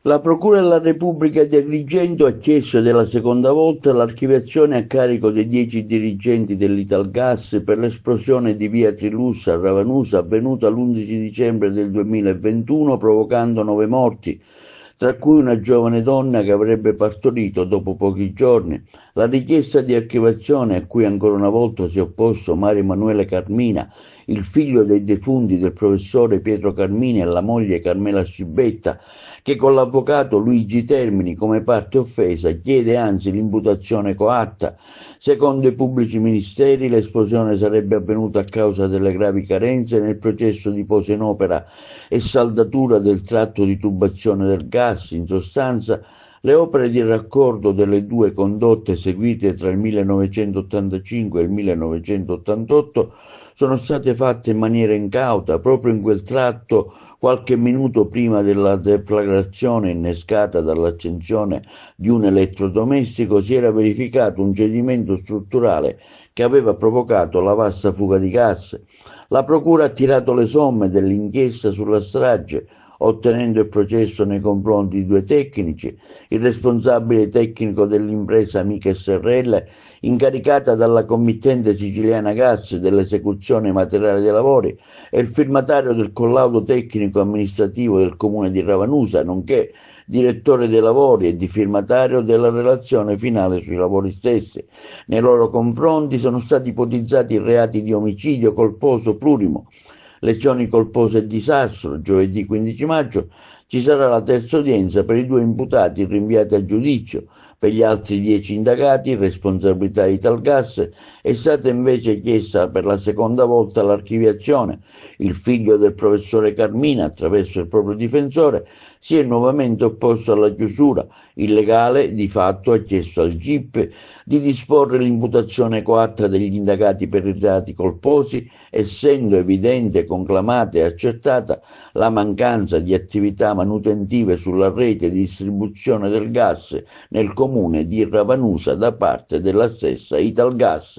La Procura della Repubblica di Agrigento ha chiesto della seconda volta l'archiviazione a carico dei 10 dirigenti dell'Italgas per l'esplosione di via Trilussa a Ravanusa avvenuta l'11 dicembre del 2021 provocando 9 morti, tra cui una giovane donna che avrebbe partorito dopo pochi giorni. La richiesta di archiviazione, a cui ancora una volta si è opposto Mario Emanuele Carmina, il figlio dei defunti del professore Pietro Carmini e la moglie Carmela Scibetta, che con l'avvocato Luigi Termini come parte offesa chiede anzi l'imputazione coatta. Secondo i pubblici ministeri l'esplosione sarebbe avvenuta a causa delle gravi carenze nel processo di posa in opera e saldatura del tratto di tubazione del gas. In sostanza, le opere di raccordo delle due condotte eseguite tra il 1985 e il 1988 sono state fatte in maniera incauta, proprio in quel tratto qualche minuto prima della deflagrazione innescata dall'accensione di un elettrodomestico si era verificato un cedimento strutturale che aveva provocato la vasta fuga di gas. La procura ha tirato le somme dell'inchiesta sulla strage, ottenendo il processo nei confronti di 2 tecnici, il responsabile tecnico dell'impresa Amica SRL, incaricata dalla committente siciliana Gas dell'esecuzione materiale dei lavori, e il firmatario del collaudo tecnico amministrativo del comune di Ravanusa, nonché direttore dei lavori e di firmatario della relazione finale sui lavori stessi. Nei loro confronti sono stati ipotizzati reati di omicidio colposo plurimo, lesioni colpose e disastro. Giovedì 15 maggio ci sarà la terza udienza per i 2 imputati rinviati a giudizio. Per gli altri 10 indagati, responsabilità di Italgas, è stata invece chiesta per la seconda volta l'archiviazione. Il figlio del professore Carmina, attraverso il proprio difensore, si è nuovamente opposto alla chiusura. Il legale, di fatto, ha chiesto al GIP di disporre l'imputazione coatta degli indagati per i reati colposi, essendo evidente, conclamata e accertata la mancanza di attività manutentive sulla rete di distribuzione del gas nel comune di Ravanusa da parte della stessa Italgas.